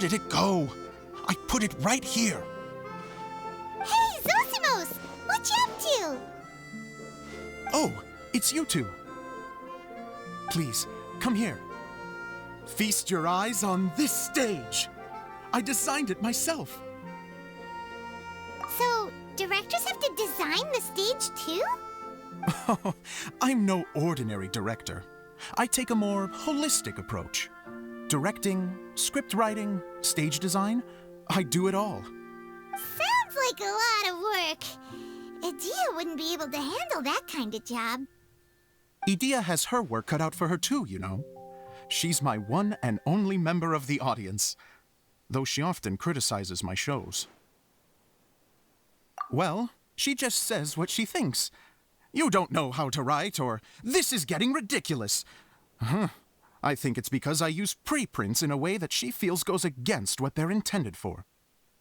did it go? I put it right here. Hey, Zosimos! What you up to? Oh, it's you two. Please, come here. Feast your eyes on this stage. I designed it myself. So, directors have to design the stage too? Oh, I'm no ordinary director. I take a more holistic approach. Directing, script writing, stage design, I do it all. Sounds like a lot of work. Edea wouldn't be able to handle that kind of job. Edea has her work cut out for her too, you know. She's my one and only member of the audience, though she often criticizes my shows. Well, she just says what she thinks. You don't know how to write, or this is getting ridiculous. I think it's because I use preprints in a way that she feels goes against what they're intended for.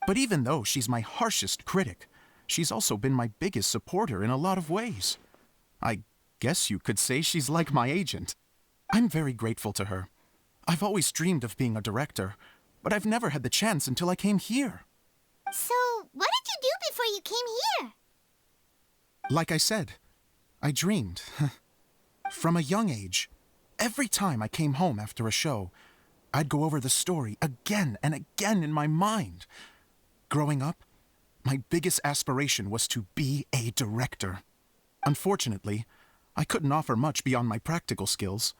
But even though she's my harshest critic, she's also been my biggest supporter in a lot of ways. I guess you could say she's like my agent. I'm very grateful to her. I've always dreamed of being a director, but I've never had the chance until I came here. So, what did you do before you came here? Like I said, I dreamed. From a young age, every time I came home after a show, I'd go over the story again and again in my mind. Growing up, my biggest aspiration was to be a director. Unfortunately, I couldn't offer much beyond my practical skills,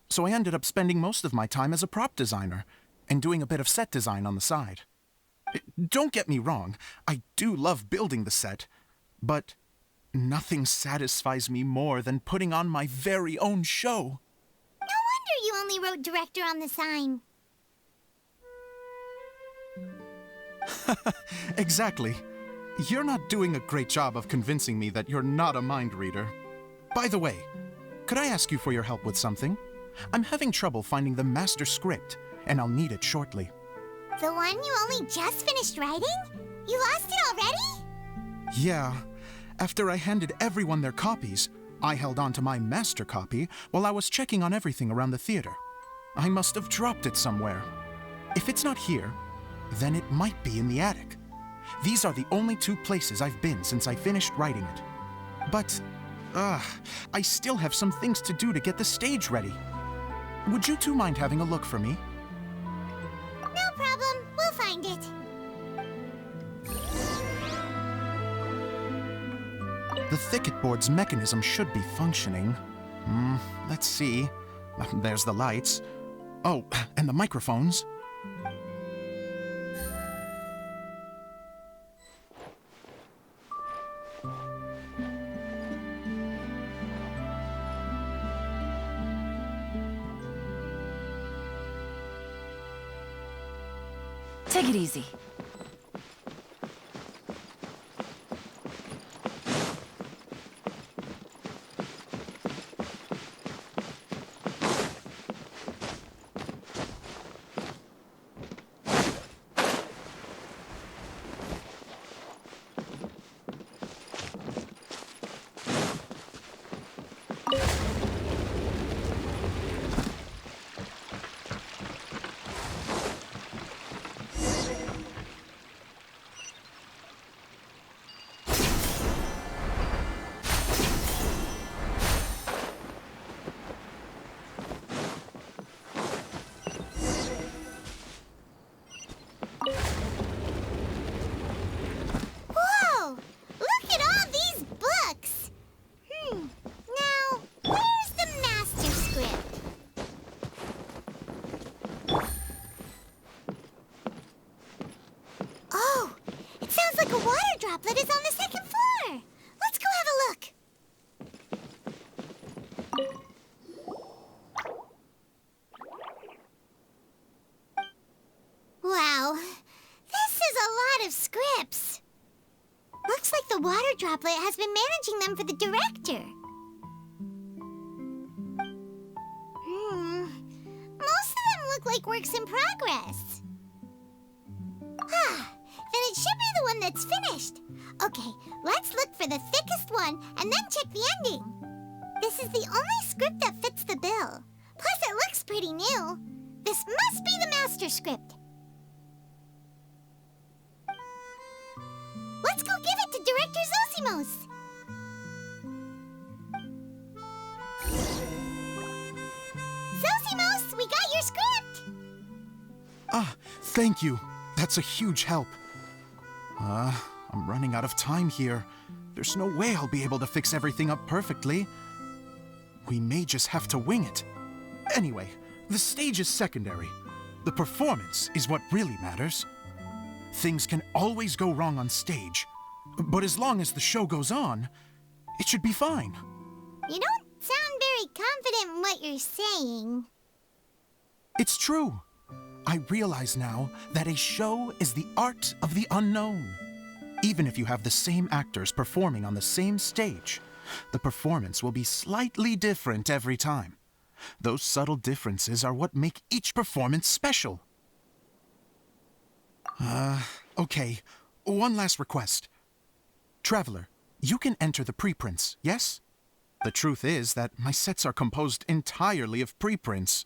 so I ended up spending most of my time as a prop designer and doing a bit of set design on the side. Don't get me wrong, I do love building the set, but nothing satisfies me more than putting on my very own show. No wonder you only wrote director on the sign. Exactly. You're not doing a great job of convincing me that you're not a mind reader. By the way, could I ask you for your help with something? I'm having trouble finding the master script, and I'll need it shortly. The one you only just finished writing? You lost it already? Yeah. After I handed everyone their copies, I held on to my master copy while I was checking on everything around the theater. I must have dropped it somewhere. If it's not here, then it might be in the attic. These are the only two places I've been since I finished writing it. But, I still have some things to do to get the stage ready. Would you two mind having a look for me? No problem. We'll find it. The thicket board's mechanism should be functioning. Let's see. There's the lights. Oh, and the microphones. Take it easy. Whoa! Look at all these books! Now, where's the master script? Oh, it sounds like a water droplet is on the second floor. Let's go have a look. Wow, this is a lot of scripts. Looks like the water droplet has been managing them for the director. Most of them look like works in progress. Then it should be the one that's finished. Okay, let's look for the thickest one and then check the ending. This is the only script that fits the bill. Plus, it looks pretty new. This must be the master script. Dr. Zosimos. Zosimos, we got your script! Ah, thank you. That's a huge help. I'm running out of time here. There's no way I'll be able to fix everything up perfectly. We may just have to wing it. Anyway, the stage is secondary. The performance is what really matters. Things can always go wrong on stage, but as long as the show goes on, it should be fine. You don't sound very confident in what you're saying. It's true. I realize now that a show is the art of the unknown. Even if you have the same actors performing on the same stage, the performance will be slightly different every time. Those subtle differences are what make each performance special. Okay. One last request. Traveler, you can enter the preprints, yes? The truth is that my sets are composed entirely of preprints.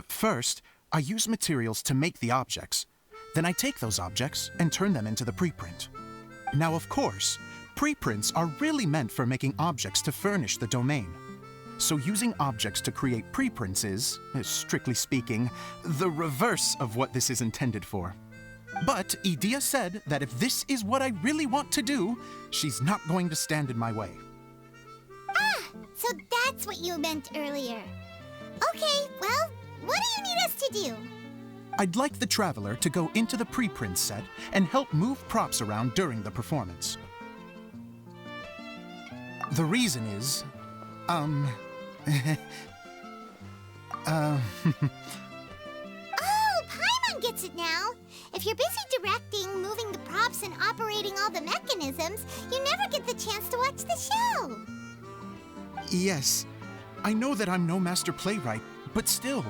First, I use materials to make the objects. Then I take those objects and turn them into the preprint. Now, of course, preprints are really meant for making objects to furnish the domain. So using objects to create preprints is, strictly speaking, the reverse of what this is intended for. But Edea said that if this is what I really want to do, she's not going to stand in my way. Ah, so that's what you meant earlier. Okay, well, what do you need us to do? I'd like the Traveler to go into the preprint set and help move props around during the performance. The reason is, Oh, Paimon gets it now. If you're busy directing, moving the props, and operating all the mechanisms, you never get the chance to watch the show. Yes, I know that I'm no master playwright, but still.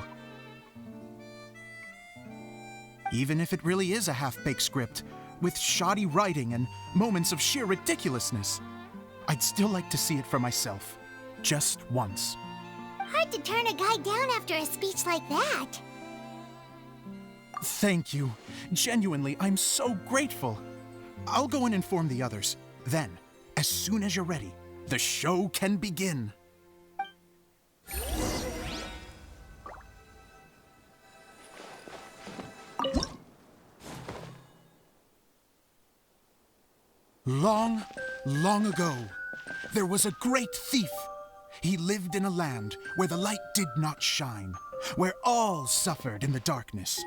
Even if it really is a half-baked script, with shoddy writing and moments of sheer ridiculousness, I'd still like to see it for myself, just once. Hard to turn a guy down after a speech like that. Thank you. Genuinely, I'm so grateful. I'll go and inform the others. Then, as soon as you're ready, the show can begin. Long, long ago, there was a great thief. He lived in a land where the light did not shine, where all suffered in the darkness.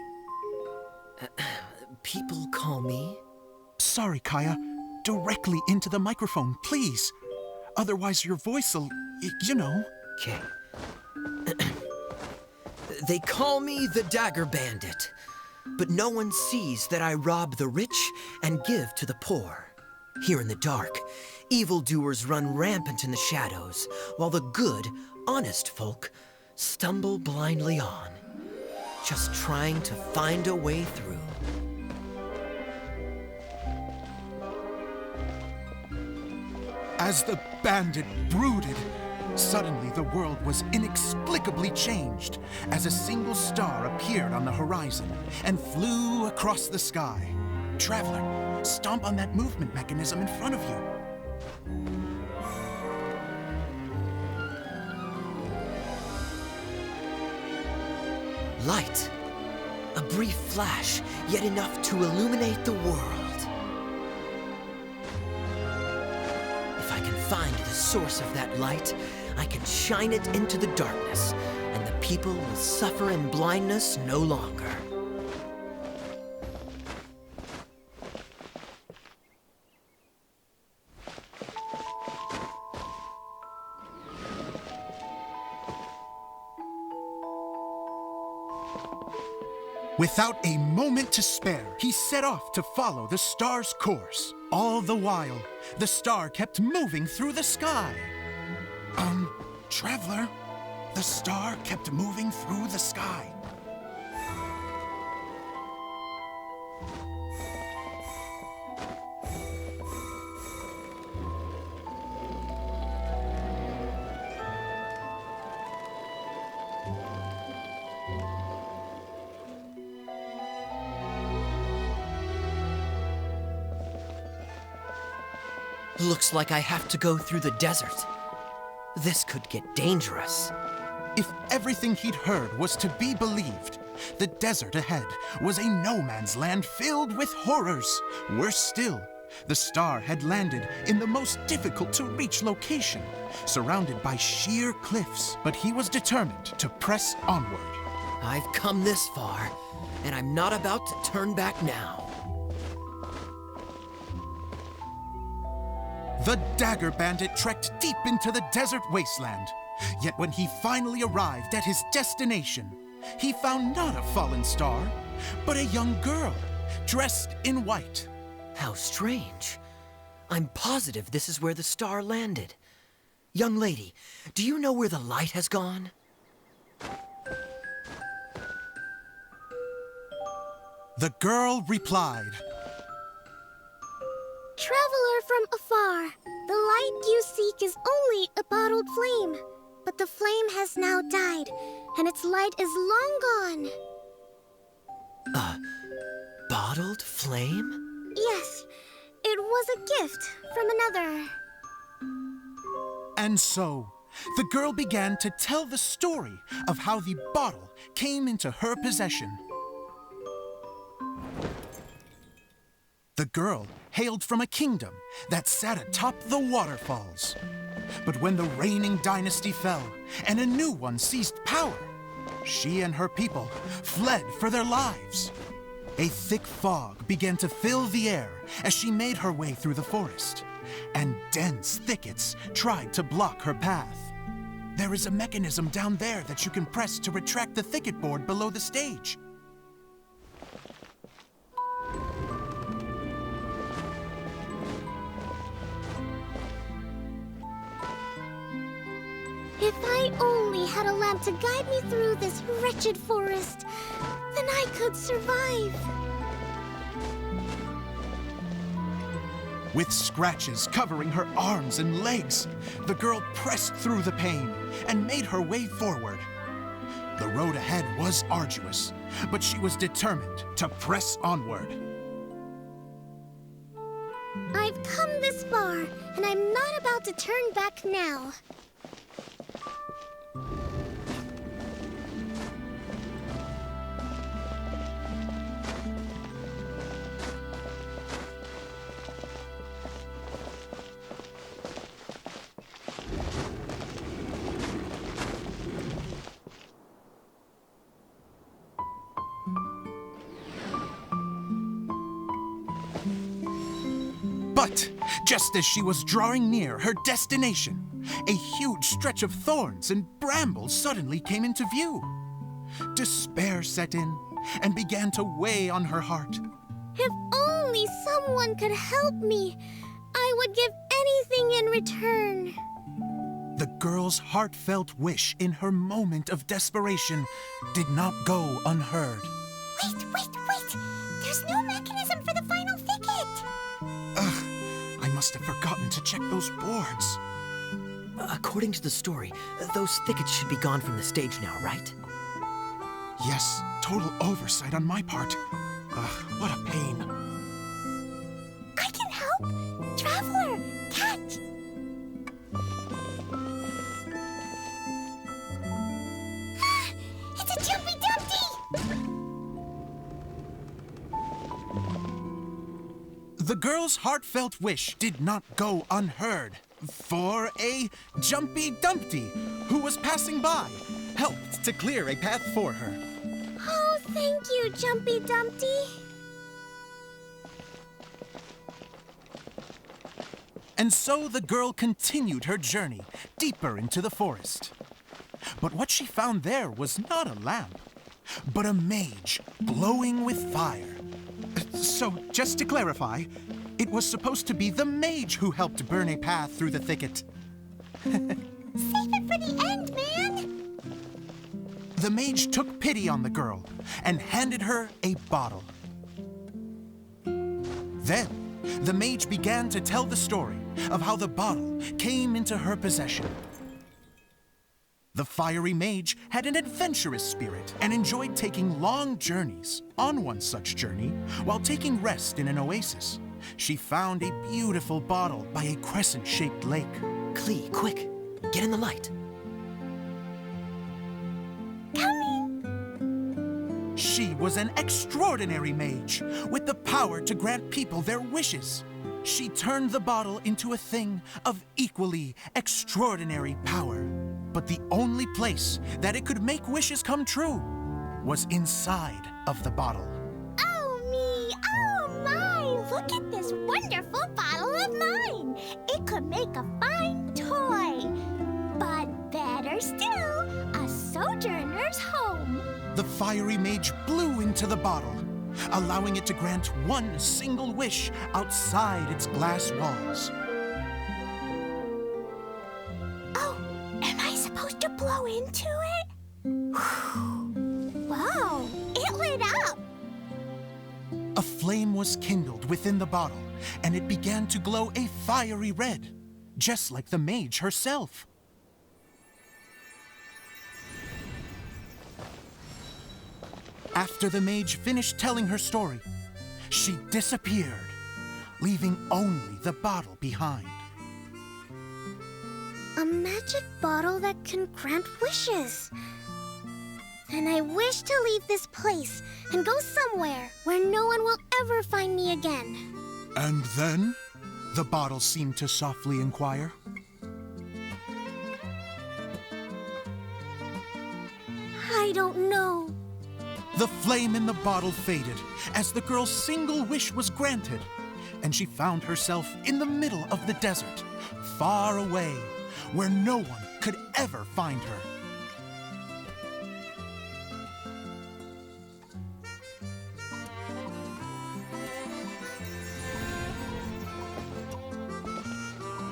People call me? Sorry, Kaya. Directly into the microphone, please. Otherwise your voice'll, you know. Okay. They call me the Dagger Bandit, but no one sees that I rob the rich and give to the poor. Here in the dark, evildoers run rampant in the shadows, while the good, honest folk stumble blindly on, just trying to find a way through. As the bandit brooded, suddenly the world was inexplicably changed as a single star appeared on the horizon and flew across the sky. Traveler, stomp on that movement mechanism in front of you. Light. A brief flash, yet enough to illuminate the world. If I can find the source of that light, I can shine it into the darkness, and the people will suffer in blindness no longer. Without a moment to spare, he set off to follow the star's course. All the while, the star kept moving through the sky. Traveler, the star kept moving through the sky. Looks like I have to go through the desert. This could get dangerous. If everything he'd heard was to be believed, the desert ahead was a no-man's land filled with horrors. Worse still, the star had landed in the most difficult-to-reach location, surrounded by sheer cliffs. But he was determined to press onward. I've come this far, and I'm not about to turn back now. The Dagger Bandit trekked deep into the desert wasteland. Yet when he finally arrived at his destination, he found not a fallen star, but a young girl, dressed in white. How strange. I'm positive this is where the star landed. Young lady, do you know where the light has gone? The girl replied, Traveler from afar, the light you seek is only a bottled flame. But the flame has now died, and its light is long gone. A bottled flame? Yes, it was a gift from another. And so, the girl began to tell the story of how the bottle came into her possession. The girl hailed from a kingdom that sat atop the waterfalls. But when the reigning dynasty fell and a new one seized power, she and her people fled for their lives. A thick fog began to fill the air as she made her way through the forest, and dense thickets tried to block her path. There is a mechanism down there that you can press to retract the thicket board below the stage. If I only had a lamp to guide me through this wretched forest, then I could survive. With scratches covering her arms and legs, the girl pressed through the pain and made her way forward. The road ahead was arduous, but she was determined to press onward. I've come this far, and I'm not about to turn back now. But just as she was drawing near her destination, a huge stretch of thorns and brambles suddenly came into view. Despair set in and began to weigh on her heart. If only someone could help me, I would give anything in return. The girl's heartfelt wish in her moment of desperation did not go unheard. Wait! There's no mechanism for the final thicket! Ugh, I must have forgotten to check those boards. According to the story, those thickets should be gone from the stage now, right? Yes, total oversight on my part. Ugh, what a pain. I can help! Traveler, catch! It's a Jumpy Dumpty! The girl's heartfelt wish did not go unheard, for a Jumpy Dumpty, who was passing by, helped to clear a path for her. Oh, thank you, Jumpy Dumpty. And so the girl continued her journey deeper into the forest. But what she found there was not a lamp, but a mage glowing with fire. So, just to clarify, it was supposed to be the mage who helped burn a path through the thicket. Save it for the end, man! The mage took pity on the girl and handed her a bottle. Then, the mage began to tell the story of how the bottle came into her possession. The fiery mage had an adventurous spirit and enjoyed taking long journeys. On one such journey, while taking rest in an oasis, she found a beautiful bottle by a crescent-shaped lake. Klee, quick, get in the light. She was an extraordinary mage with the power to grant people their wishes. She turned the bottle into a thing of equally extraordinary power. But the only place that it could make wishes come true was inside of the bottle. Oh me, oh my! Look at this wonderful bottle of mine! It could make a fine toy. But better still, a sojourner's home. The fiery mage blew into the bottle, allowing it to grant one single wish outside its glass walls. Oh, am I supposed to blow into it? Whoa, it lit up! A flame was kindled within the bottle, and it began to glow a fiery red, just like the mage herself. After the mage finished telling her story, she disappeared, leaving only the bottle behind. A magic bottle that can grant wishes. Then I wish to leave this place and go somewhere where no one will ever find me again. And then, the bottle seemed to softly inquire. I don't know. The flame in the bottle faded as the girl's single wish was granted, and she found herself in the middle of the desert, far away, where no one could ever find her.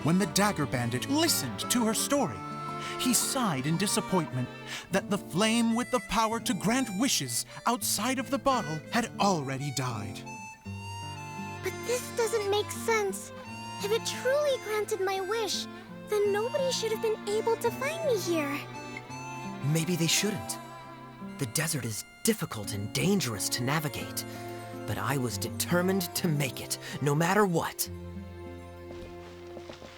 When the Dagger Bandit listened to her story, he sighed in disappointment that the flame with the power to grant wishes outside of the bottle had already died. But this doesn't make sense. If it truly granted my wish, then nobody should have been able to find me here. Maybe they shouldn't. The desert is difficult and dangerous to navigate, but I was determined to make it, no matter what.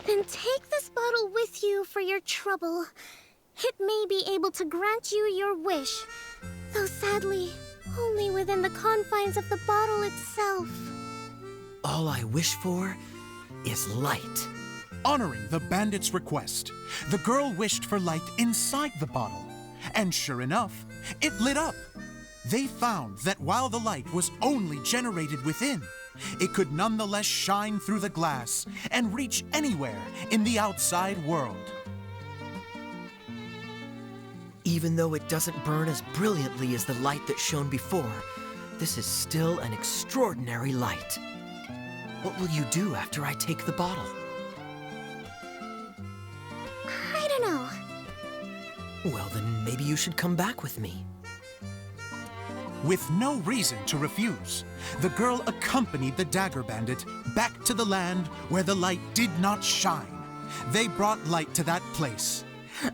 Then take this bottle with you for your trouble. It may be able to grant you your wish, though sadly, only within the confines of the bottle itself. All I wish for is light. Honoring the bandit's request, the girl wished for light inside the bottle, and sure enough, it lit up. They found that while the light was only generated within, it could nonetheless shine through the glass and reach anywhere in the outside world. Even though it doesn't burn as brilliantly as the light that shone before, this is still an extraordinary light. What will you do after I take the bottle? I don't know. Well, then maybe you should come back with me. With no reason to refuse, the girl accompanied the Dagger Bandit back to the land where the light did not shine. They brought light to that place,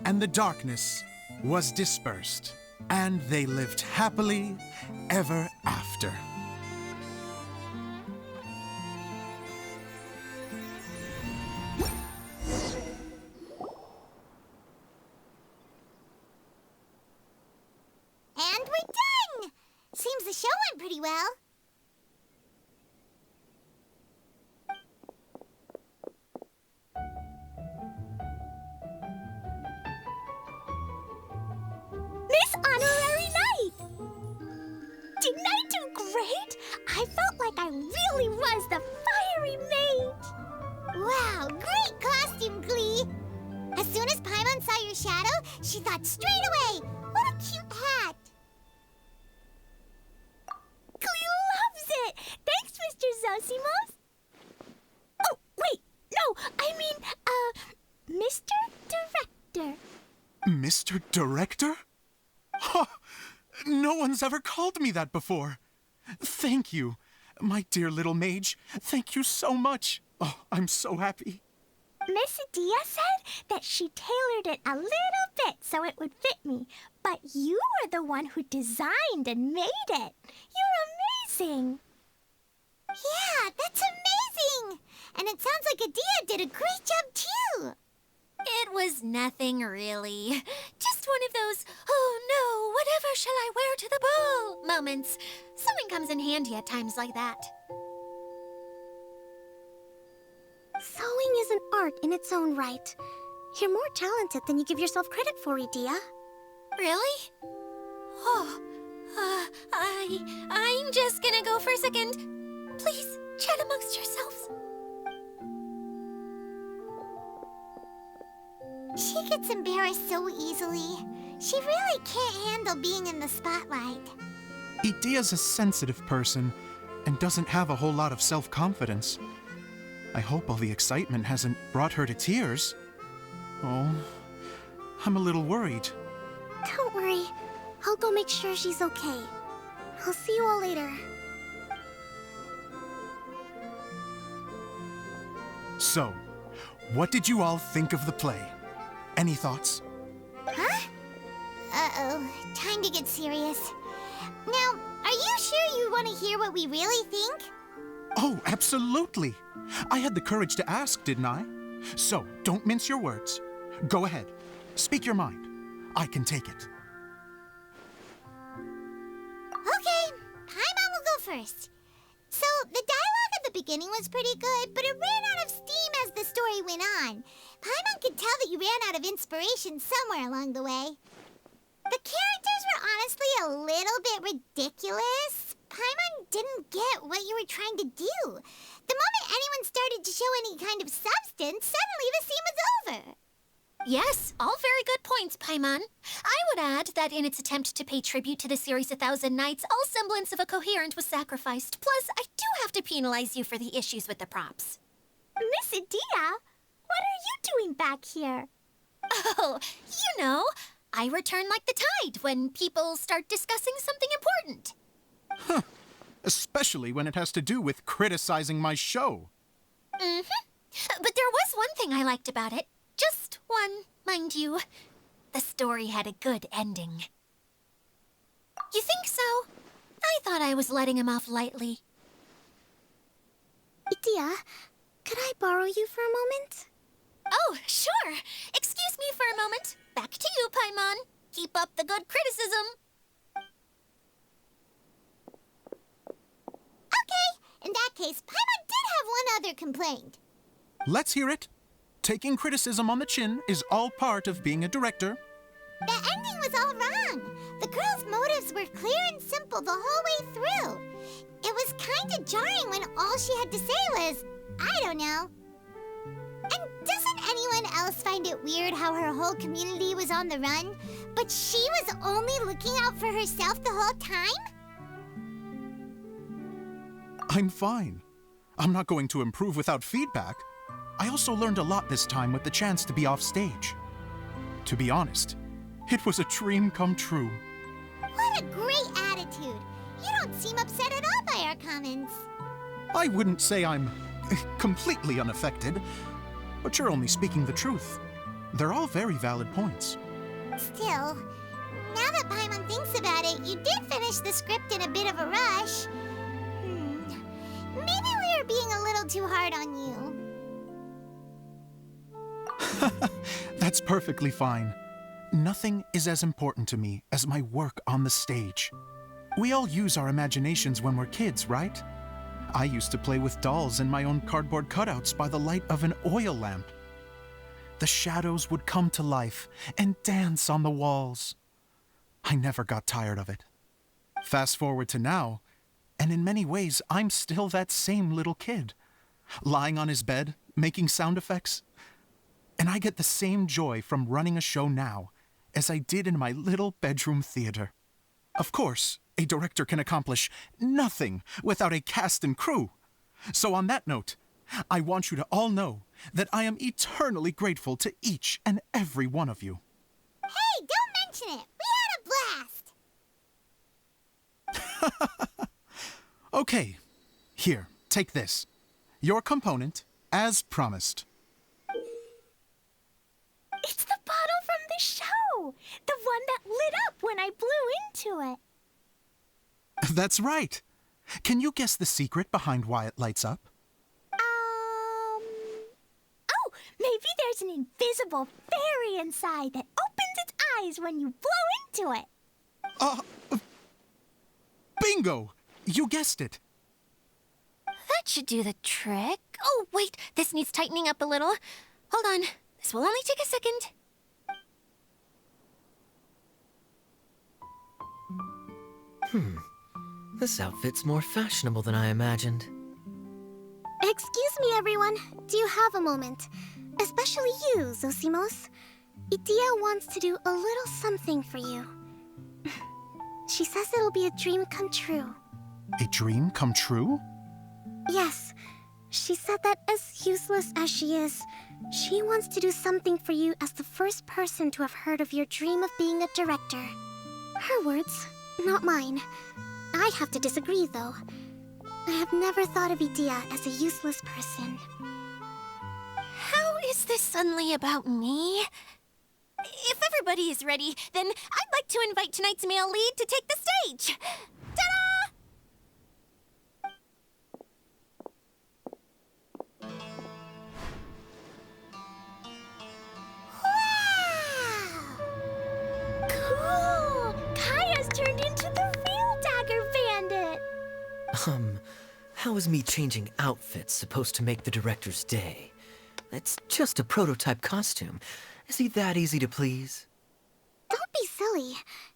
and the darkness was dispersed, and they lived happily ever after. And we're done! Seems the show went pretty well. Miss Honorary Knight! Didn't I do great? I felt like I really was the fiery mage. Wow, great costume, Klee! As soon as Paimon saw your shadow, she thought straight away, what a cute hat! Klee loves it! Thanks, Mr. Zosimos! Oh, wait, no, I mean, Mr. Director. Mr. Director? Ha! No one's ever called me that before. Thank you, my dear little mage. Thank you so much. Oh, I'm so happy. Miss Adia said that she tailored it a little bit so it would fit me, but you were the one who designed and made it. You're amazing. Yeah, that's amazing! And it sounds like Adia did a great job, too! It was nothing, really. Just one of those, oh no, whatever shall I wear to the ball moments. Sewing comes in handy at times like that. Sewing is an art in its own right. You're more talented than you give yourself credit for, Adia. Really? Oh, I'm just gonna go for a second. Please, chat amongst yourselves. She gets embarrassed so easily. She really can't handle being in the spotlight. Adia's a sensitive person and doesn't have a whole lot of self-confidence. I hope all the excitement hasn't brought her to tears. Oh, I'm a little worried. Don't worry. I'll go make sure she's okay. I'll see you all later. So, what did you all think of the play? Any thoughts? Huh? Uh-oh. Time to get serious. Now, are you sure you want to hear what we really think? Oh, absolutely. I had the courage to ask, didn't I? So, don't mince your words. Go ahead. Speak your mind. I can take it. Okay, Paimon will go first. So, the dialogue at the beginning was pretty good, but it ran out of steam as the story went on. Paimon could tell that you ran out of inspiration somewhere along the way. The characters were honestly a little bit ridiculous. Paimon didn't get what you were trying to do. The moment anyone started to show any kind of substance, suddenly the scene was over. Yes, all very good points, Paimon. I would add that in its attempt to pay tribute to the series 1,000 Nights, all semblance of a coherent was sacrificed. Plus, I do have to penalize you for the issues with the props. Miss Adia, what are you doing back here? Oh, you know, I return like the tide when people start discussing something important. Huh. Especially when it has to do with criticizing my show. Mm-hmm. But there was one thing I liked about it. Just one, mind you. The story had a good ending. You think so? I thought I was letting him off lightly. Adia, could I borrow you for a moment? Oh, sure. Excuse me for a moment. Back to you, Paimon. Keep up the good criticism. Okay, in that case, Paimon did have one other complaint. Let's hear it. Taking criticism on the chin is all part of being a director. The ending was all wrong. The girl's motives were clear and simple the whole way through. It was kind of jarring when all she had to say was, I don't know. And doesn't anyone else find it weird how her whole community was on the run, but she was only looking out for herself the whole time? I'm fine. I'm not going to improve without feedback. I also learned a lot this time with the chance to be off stage. To be honest, it was a dream come true. What a great attitude. You don't seem upset at all by our comments. I wouldn't say I'm completely unaffected, but you're only speaking the truth. They're all very valid points. Still, now that Paimon thinks about it, you did finish the script in a bit of a rush. Maybe we were being a little too hard on you. That's perfectly fine. Nothing is as important to me as my work on the stage. We all use our imaginations when we're kids, right? I used to play with dolls and my own cardboard cutouts by the light of an oil lamp. The shadows would come to life and dance on the walls. I never got tired of it. Fast forward to now, and in many ways, I'm still that same little kid, lying on his bed, making sound effects. And I get the same joy from running a show now as I did in my little bedroom theater. Of course, a director can accomplish nothing without a cast and crew. So on that note, I want you to all know that I am eternally grateful to each and every one of you. Hey, don't mention it. We had a blast. Okay, here, take this. Your component, as promised. It's the bottle from the show. The one that lit up when I blew into it. That's right. Can you guess the secret behind why it lights up? there's an invisible fairy inside that opens its eyes when you blow into it. Bingo! You guessed it. That should do the trick. Oh, wait, this needs tightening up a little. Hold on, this will only take a second. This outfit's more fashionable than I imagined. Excuse me, everyone. Do you have a moment? Especially you, Zosimos. Idia wants to do a little something for you. She says it'll be a dream come true. A dream come true? Yes. She said that as useless as she is, she wants to do something for you as the first person to have heard of your dream of being a director. Her words, not mine. I have to disagree, though. I have never thought of Idia as a useless person. How is this suddenly about me? If everybody is ready, then I'd like to invite tonight's male lead to take the stage. Ta-da! Wow! Cool! Kaya's turned into the real Dagger Bandit! How is me changing outfits supposed to make the director's day? It's just a prototype costume. Is he that easy to please? Don't be silly.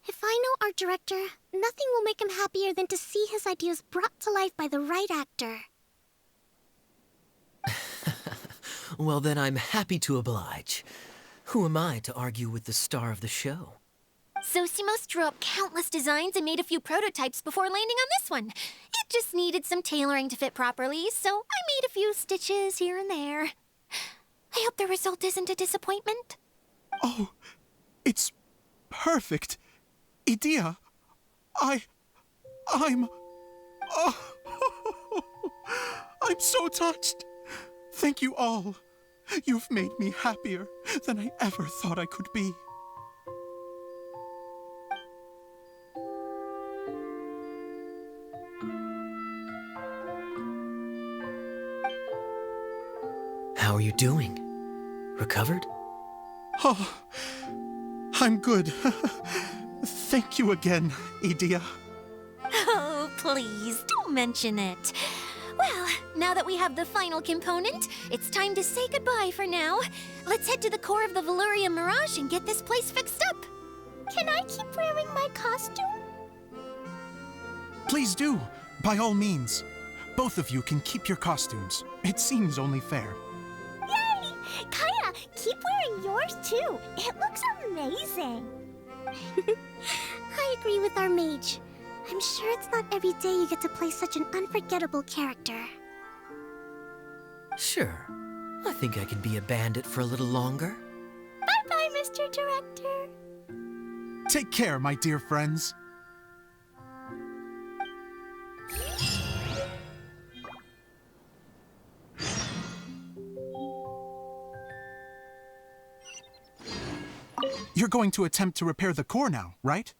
If I know our director, nothing will make him happier than to see his ideas brought to life by the right actor. Well, then I'm happy to oblige. Who am I to argue with the star of the show? Zosimos drew up countless designs and made a few prototypes before landing on this one. It just needed some tailoring to fit properly, so I made a few stitches here and there. I hope the result isn't a disappointment. Oh, it's perfect. Idia, I'm... Oh, I'm so touched. Thank you all. You've made me happier than I ever thought I could be. How are you doing? Recovered? Oh, I'm good. Thank you again, Idia. Oh, please, don't mention it. Well, now that we have the final component, it's time to say goodbye for now. Let's head to the core of the Veluria Mirage and get this place fixed up. Can I keep wearing my costume? Please do, by all means. Both of you can keep your costumes. It seems only fair. Yay! Kaya, keep wearing yours too. It looks amazing. I agree with our mage. I'm sure it's not every day you get to play such an unforgettable character. Sure. I think I can be a bandit for a little longer. Bye-bye, Mr. Director. Take care, my dear friends. You're going to attempt to repair the core now, right?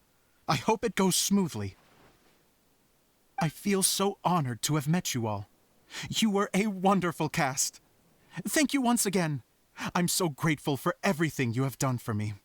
I hope it goes smoothly. I feel so honored to have met you all. You were a wonderful cast. Thank you once again. I'm so grateful for everything you have done for me.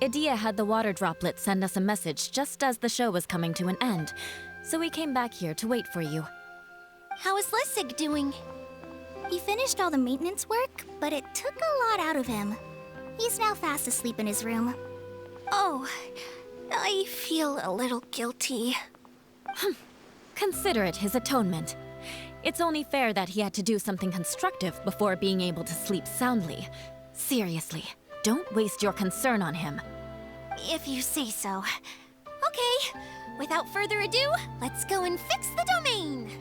Idia had the water droplet send us a message just as the show was coming to an end, so we came back here to wait for you. How is Lessig doing? He finished all the maintenance work, but it took a lot out of him. He's now fast asleep in his room. Oh, I feel a little guilty. Consider it his atonement. It's only fair that he had to do something constructive before being able to sleep soundly. Seriously, don't waste your concern on him. If you say so. Okay, without further ado, let's go and fix the domain.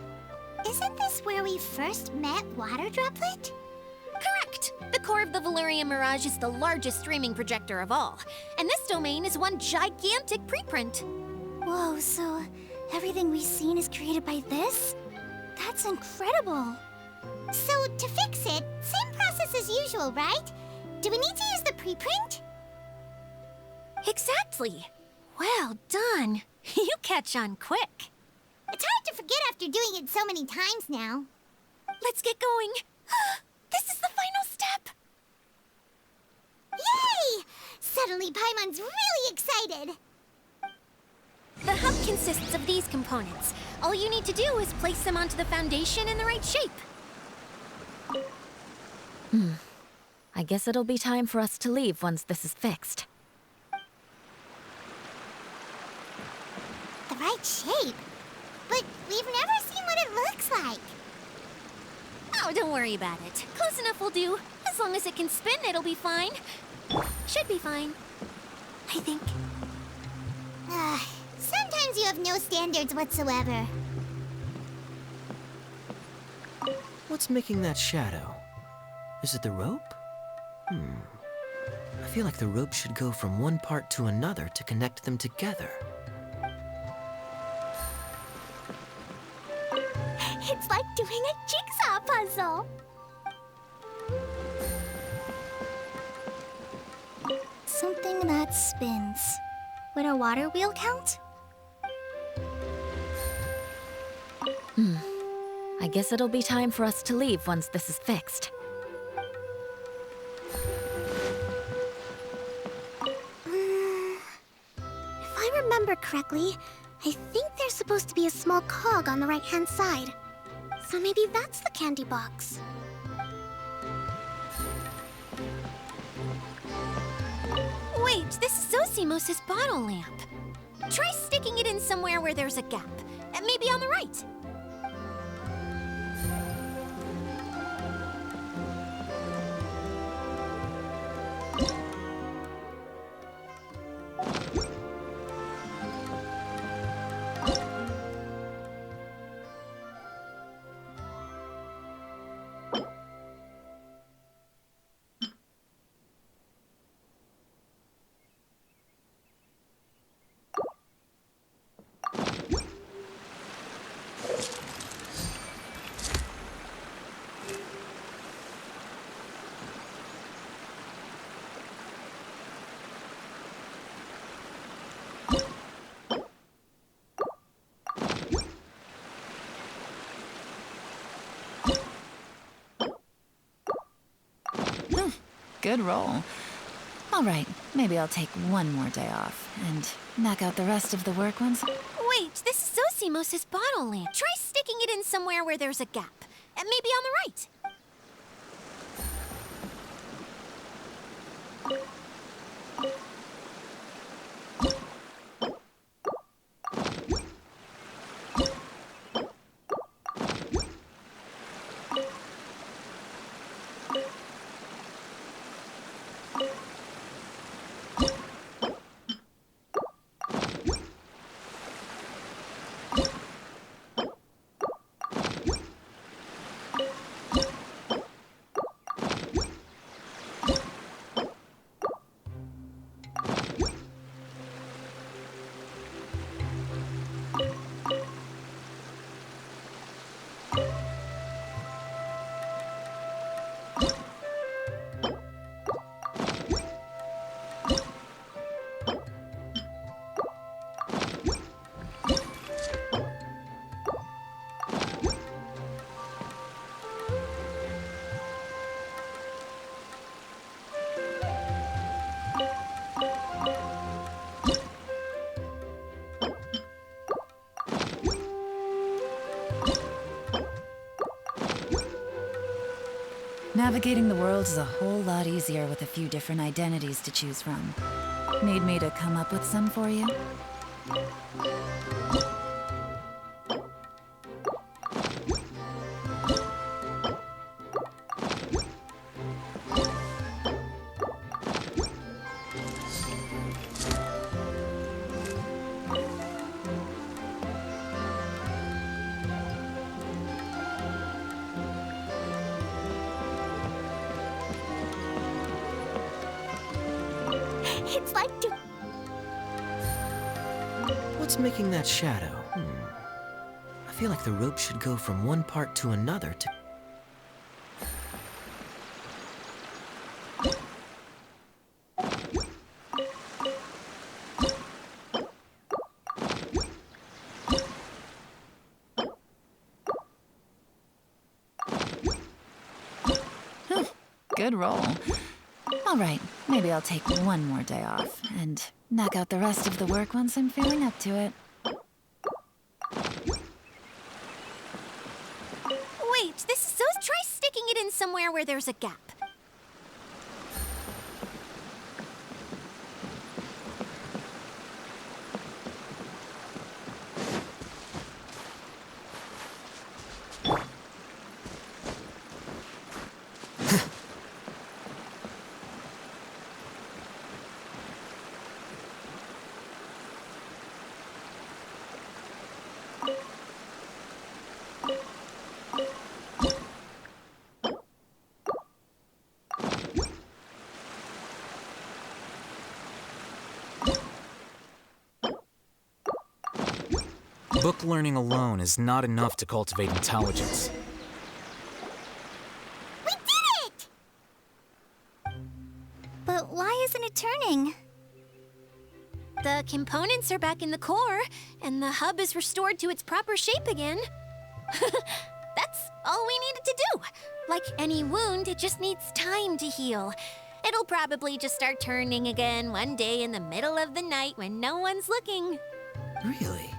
Isn't this where we first met Water Droplet? Correct! The core of the Valerian Mirage is the largest streaming projector of all, and this domain is one gigantic preprint. Whoa, so everything we've seen is created by this? That's incredible. So to fix it, same process as usual, right? Do we need to use the preprint? Exactly! Well done! You catch on quick. It's hard to forget after doing it so many times now. Let's get going. This is the final step. Yay! Suddenly Paimon's really excited. The hub consists of these components. All you need to do is place them onto the foundation in the right shape. I guess it'll be time for us to leave once this is fixed. The right shape? But we've never seen what it looks like. Oh, don't worry about it. Close enough will do. As long as it can spin, it'll be fine. Should be fine. I think. Sometimes you have no standards whatsoever. What's making that shadow? Is it the rope? I feel like the rope should go from one part to another to connect them together. It's like doing a jigsaw puzzle. Something that spins. Would a water wheel count? I guess it'll be time for us to leave once this is fixed. If I remember correctly, I think there's supposed to be a small cog on the right-hand side. So maybe that's the candy box. Wait, this is Zosimos' bottle lamp. Try sticking it in somewhere where there's a gap. Maybe on the right. Good roll. All right, maybe I'll take one more day off and knock out the rest of the work ones. Wait, this is Zosimos' bottle lamp. Try sticking it in somewhere where there's a gap. Maybe on the right. Navigating the world is a whole lot easier with a few different identities to choose from. Need me to come up with some for you? It's like What's making that shadow? I feel like the rope should go from one part to another to... Good roll. All right, maybe I'll take one more day off and knock out the rest of the work once I'm feeling up to it. Wait, try sticking it in somewhere where there's a gap. Book learning alone is not enough to cultivate intelligence. we did it! But why isn't it turning? The components are back in the core, and the hub is restored to its proper shape again. That's all we needed to do. Like any wound, it just needs time to heal. It'll probably just start turning again one day in the middle of the night when no one's looking. Really?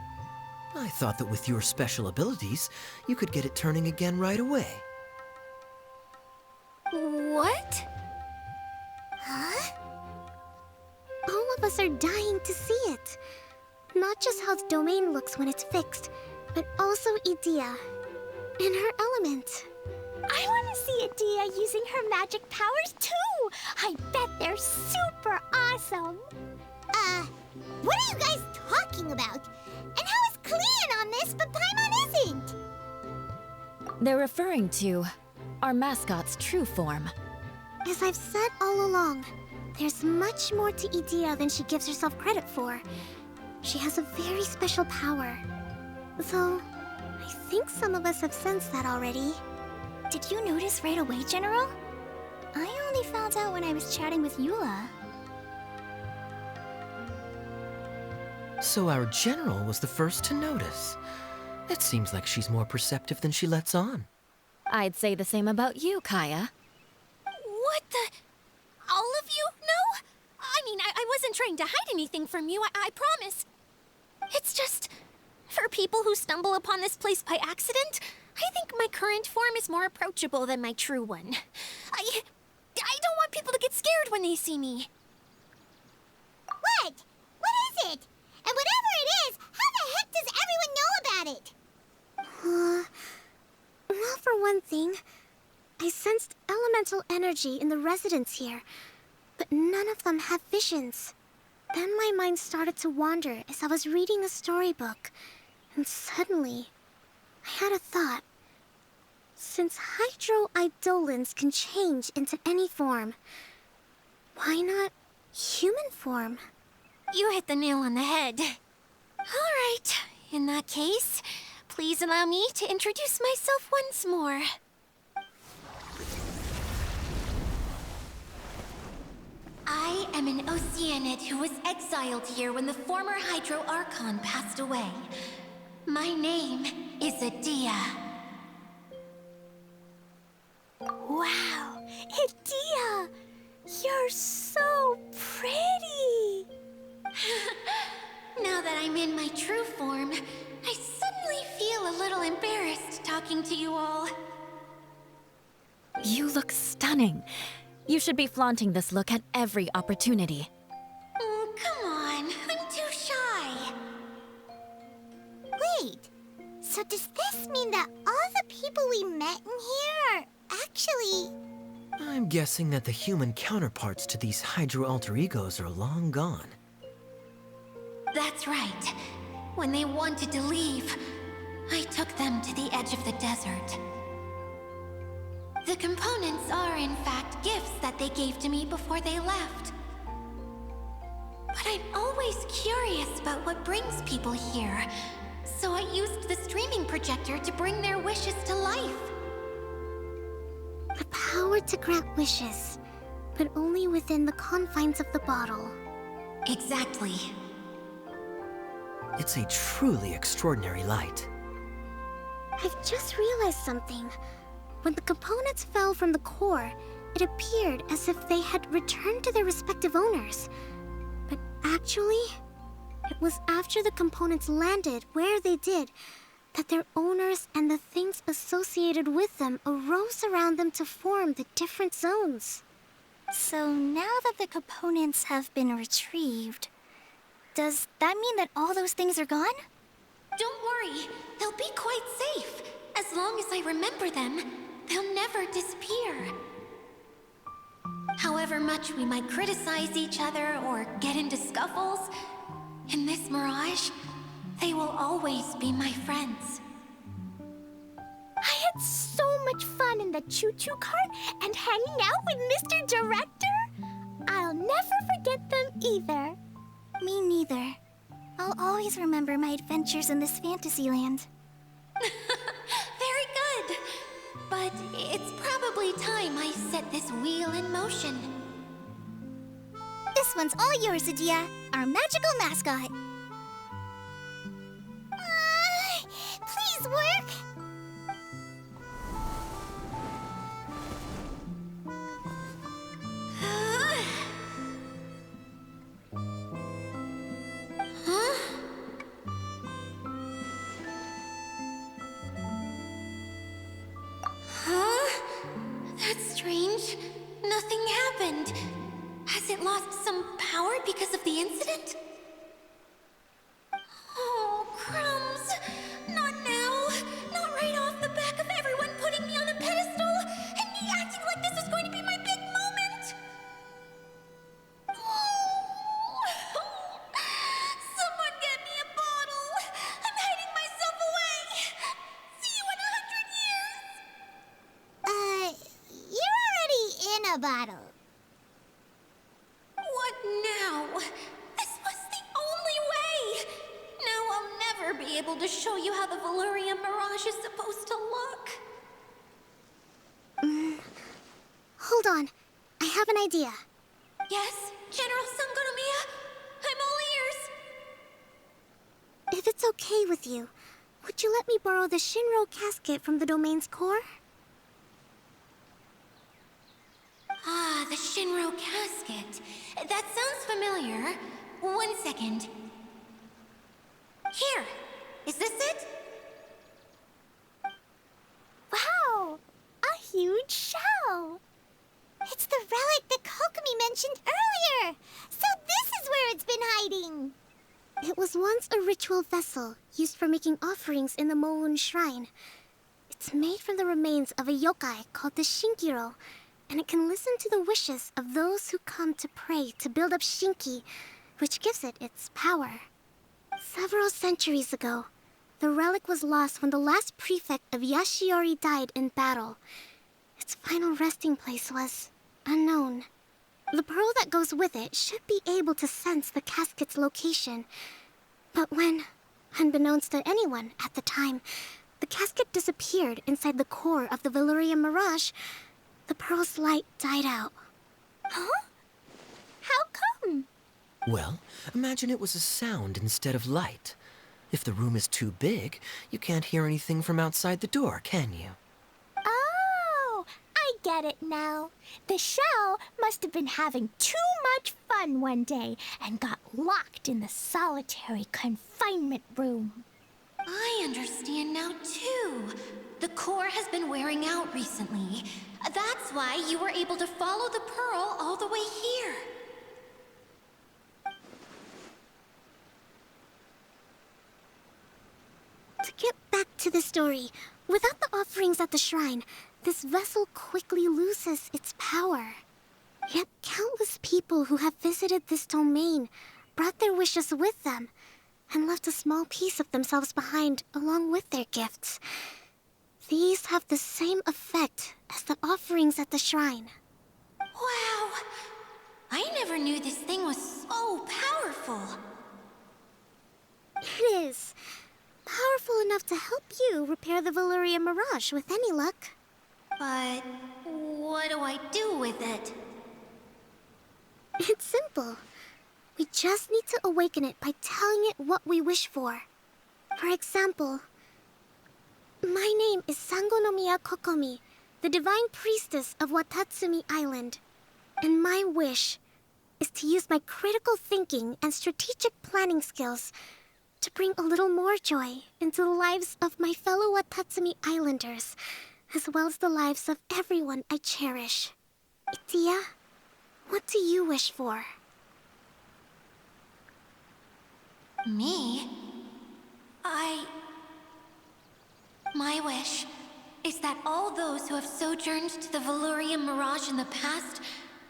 I thought that with your special abilities, you could get it turning again right away. What? Huh? All of us are dying to see it. Not just how the domain looks when it's fixed, but also Edea and her element. I want to see Edea using her magic powers too! I bet they're super awesome! What are you guys talking about? And how is Kleon on this, but Paimon isn't? They're referring to our mascot's true form. As I've said all along, there's much more to Edea than she gives herself credit for. She has a very special power. Though, I think some of us have sensed that already. Did you notice right away, General? I only found out when I was chatting with Eula. So our general was the first to notice. It seems like she's more perceptive than she lets on. I'd say the same about you, Kaya. What the? All of you? No? I mean, I wasn't trying to hide anything from you, I promise. It's just, for people who stumble upon this place by accident, I think my current form is more approachable than my true one. I don't want people to get scared when they see me. What? What is it? And whatever it is, how the heck does everyone know about it? Well, for one thing, I sensed elemental energy in the residents here, but none of them have visions. Then my mind started to wander as I was reading a storybook, and suddenly, I had a thought. Since hydro-eidolons can change into any form, why not human form? You hit the nail on the head. All right, in that case, please allow me to introduce myself once more. I am an Oceanid who was exiled here when the former Hydro Archon passed away. My name is Edea. Wow, Edea! You're so pretty! Now that I'm in my true form, I suddenly feel a little embarrassed talking to you all. You look stunning. You should be flaunting this look at every opportunity. Come on, I'm too shy. Wait, so does this mean that all the people we met in here are actually... I'm guessing that the human counterparts to these Hydro alter egos are long gone. That's right. When they wanted to leave, I took them to the edge of the desert. The components are, in fact, gifts that they gave to me before they left. But I'm always curious about what brings people here, so I used the streaming projector to bring their wishes to life. The power to grant wishes, but only within the confines of the bottle. Exactly. It's a truly extraordinary light. I've just realized something. When the components fell from the core, it appeared as if they had returned to their respective owners. But actually, it was after the components landed where they did that their owners and the things associated with them arose around them to form the different zones. So now that the components have been retrieved, does that mean that all those things are gone? Don't worry, they'll be quite safe. As long as I remember them, they'll never disappear. However much we might criticize each other or get into scuffles, in this mirage, they will always be my friends. I had so much fun in the choo-choo cart and hanging out with Mr. Director. I'll never forget them either. Me neither. I'll always remember my adventures in this fantasy land. Very good. But it's probably time I set this wheel in motion. This one's all yours, Adia, our magical mascot. Please work. That's strange. Nothing happened. Has it lost some power because of the incident? Oh, crumbs. Not now. Not right off the back of everyone putting me on a pedestal and me acting like this was going to be my big moment. Someone get me a bottle. I'm hiding myself away. See you in 100 years. You're already in a bottle. What now? This was the only way! Now I'll never be able to show you how the Valurian Mirage is supposed to look. Hold on. I have an idea. Yes, General Sangonomiya? I'm all ears. If it's okay with you, would you let me borrow the Shinro casket from the domain's core? Ah, the Shinro casket. That sounds familiar. 1 second. Here. Is this it? Wow! A huge shell! It's the relic that Kokomi mentioned earlier! So this is where it's been hiding! It was once a ritual vessel used for making offerings in the Moun Shrine. It's made from the remains of a yokai called the Shinkiro, and it can listen to the wishes of those who come to pray to build up Shinki, which gives it its power. Several centuries ago, the relic was lost when the last prefect of Yashiori died in battle. Its final resting place was unknown. The pearl that goes with it should be able to sense the casket's location. But when, unbeknownst to anyone at the time, the casket disappeared inside the core of the Valurian Mirage, the pearl's light died out. Huh? How come? Well, imagine it was a sound instead of light. If the room is too big, you can't hear anything from outside the door, can you? Oh, I get it now. The shell must have been having too much fun one day and got locked in the solitary confinement room. I understand now, too. The core has been wearing out recently. That's why you were able to follow the pearl all the way here. To get back to the story, without the offerings at the shrine, this vessel quickly loses its power. Yet countless people who have visited this domain brought their wishes with them and left a small piece of themselves behind along with their gifts. These have the same effect as the offerings at the shrine. Wow! I never knew this thing was so powerful. It is. Powerful enough to help you repair the Valyria Mirage with any luck. But what do I do with it? It's simple. We just need to awaken it by telling it what we wish for. For example, my name is Sangonomiya Kokomi, the divine priestess of Watatsumi Island. And my wish is to use my critical thinking and strategic planning skills to bring a little more joy into the lives of my fellow Watatsumi Islanders, as well as the lives of everyone I cherish. Itia, what do you wish for? Me? My wish is that all those who have sojourned to the Valyria Mirage in the past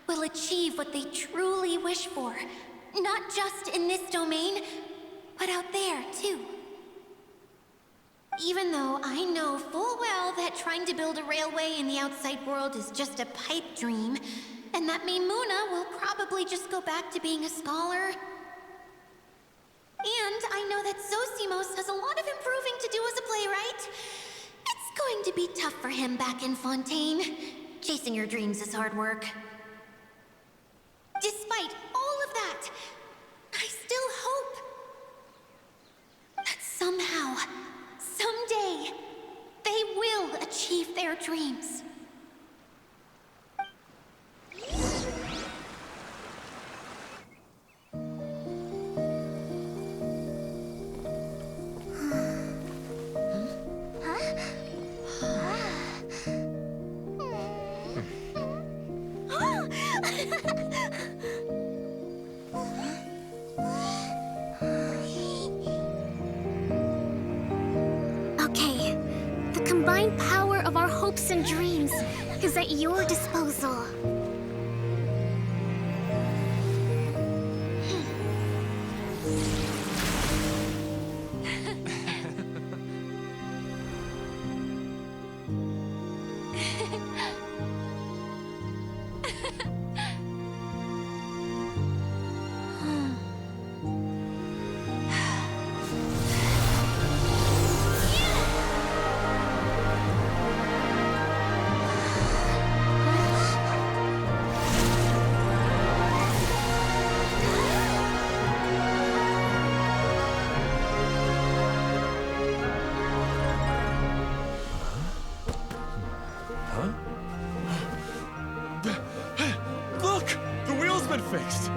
will achieve what they truly wish for. Not just in this domain, but out there, too. Even though I know full well that trying to build a railway in the outside world is just a pipe dream, and that Maimuna will probably just go back to being a scholar. And I know that Zosimos has a lot of improving to do as a playwright. It's going to be tough for him back in Fontaine. Chasing your dreams is hard work. Despite all of that, I still hope that somehow, someday, they will achieve their dreams. Okay, the combined power of our hopes and dreams is at your disposal. Look! The wheel's been fixed!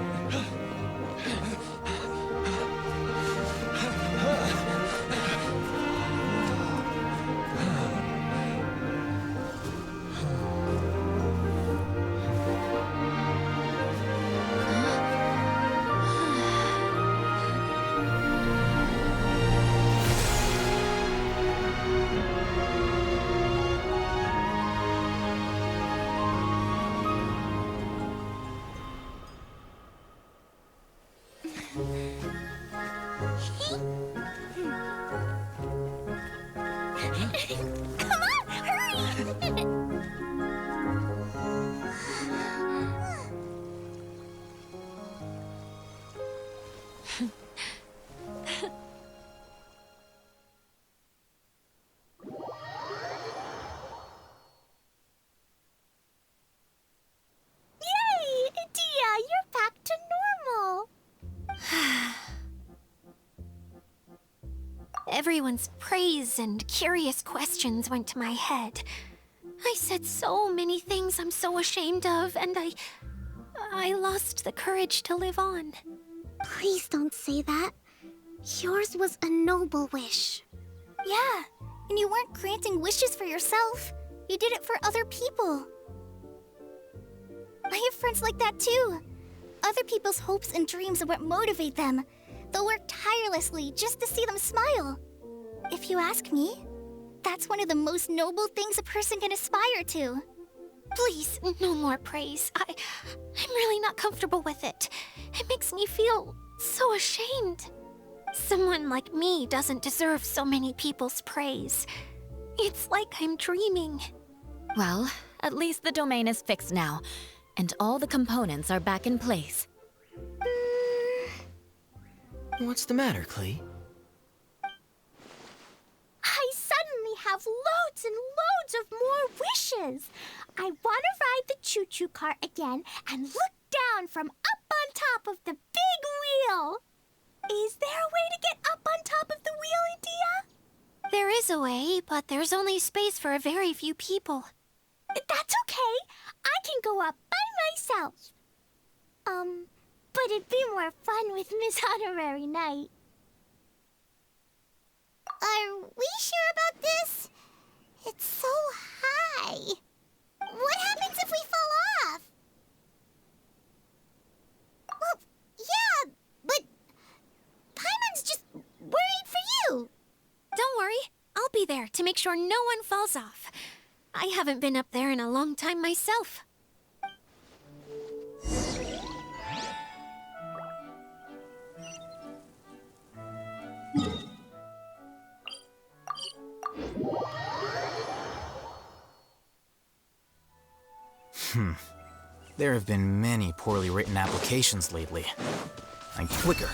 Come on, hurry! Yay! Idia, you're back to normal! Everyone's praise and curious questions went to my head. I said so many things I'm so ashamed of, and I lost the courage to live on. Please don't say that. Yours was a noble wish. Yeah, and you weren't granting wishes for yourself. You did it for other people. I have friends like that too. Other people's hopes and dreams are what motivate them. They'll work tirelessly just to see them smile. If you ask me, that's one of the most noble things a person can aspire to. Please, no more praise. I'm really not comfortable with it. It makes me feel so ashamed. Someone like me doesn't deserve so many people's praise. It's like I'm dreaming. Well, at least the domain is fixed now, and all the components are back in place. What's the matter, Klee? I suddenly have loads and loads of more wishes. I want to ride the choo-choo cart again and look down from up on top of the big wheel. Is there a way to get up on top of the wheel, Edea? There is a way, but there's only space for a very few people. That's okay. I can go up by myself. But it'd be more fun with Miss Honorary Knight. Are we sure about this? It's so high. What happens if we fall off? Well, yeah, but Paimon's just worried for you. Don't worry, I'll be there to make sure no one falls off. I haven't been up there in a long time myself. There have been many poorly written applications lately. I'm quicker.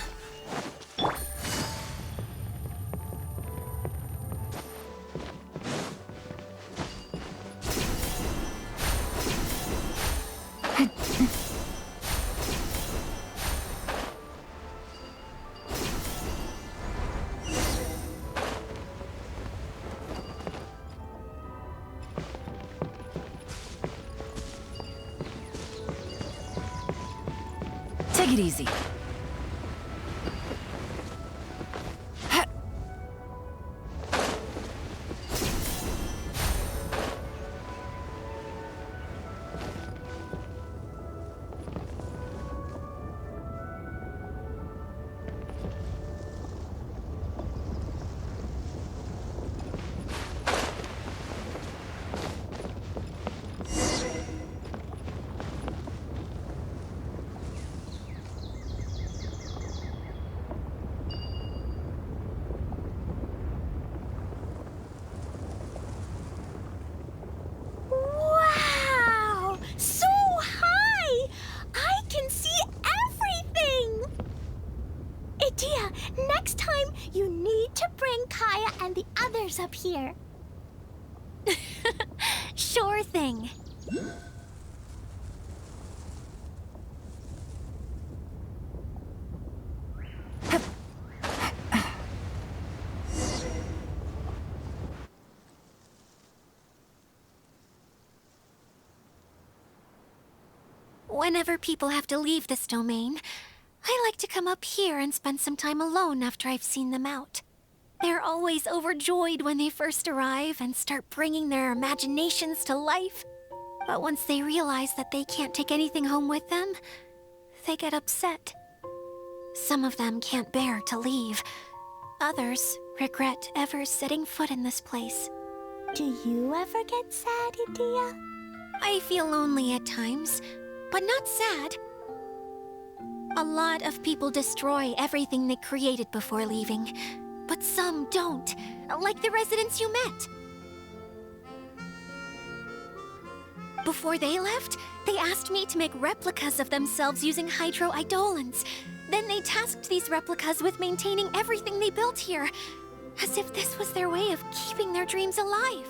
Take it easy. Wow! So high! I can see everything! Edea, next time you need to bring Kaya and the others up here. Sure thing. Whenever people have to leave this domain, I like to come up here and spend some time alone after I've seen them out. They're always overjoyed when they first arrive and start bringing their imaginations to life. But once they realize that they can't take anything home with them, they get upset. Some of them can't bear to leave. Others regret ever setting foot in this place. Do you ever get sad, Edea? I feel lonely at times, but not sad. A lot of people destroy everything they created before leaving, but some don't, like the residents you met. Before they left, they asked me to make replicas of themselves using hydro-eidolons. Then they tasked these replicas with maintaining everything they built here, as if this was their way of keeping their dreams alive.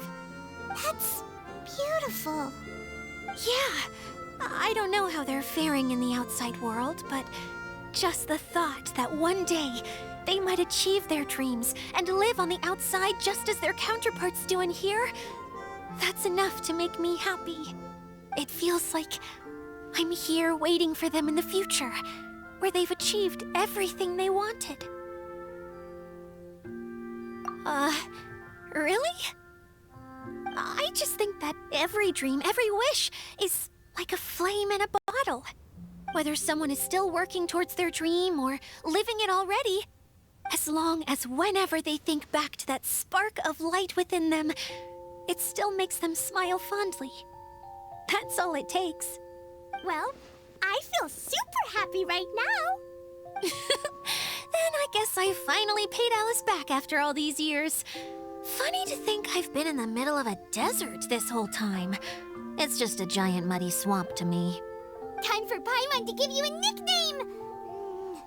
That's beautiful. Yeah, I don't know how they're faring in the outside world, but just the thought that one day they might achieve their dreams and live on the outside just as their counterparts do in here, that's enough to make me happy. It feels like I'm here waiting for them in the future, where they've achieved everything they wanted. Really? I just think that every dream, every wish is like a flame in a bottle. Whether someone is still working towards their dream or living it already, as long as whenever they think back to that spark of light within them, it still makes them smile fondly. That's all it takes. Well, I feel super happy right now. Then I guess I finally paid Alice back after all these years. Funny to think I've been in the middle of a desert this whole time. It's just a giant muddy swamp to me. Time for Paimon to give you a nickname.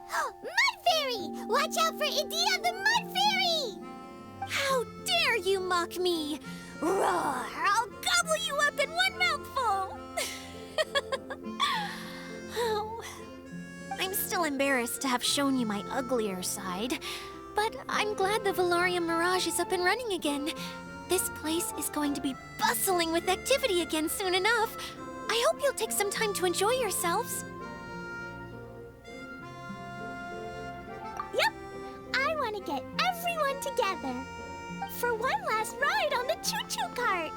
Mud Fairy! Watch out for Edea the Mud Fairy! How dare you mock me! Roar! I'll gobble you up in one mouthful! Oh, I'm still embarrassed to have shown you my uglier side, but I'm glad the Valorium Mirage is up and running again. This place is going to be bustling with activity again soon enough. I hope you'll take some time to enjoy yourselves. Yep, I want to get everyone together for one last ride on the choo-choo cart.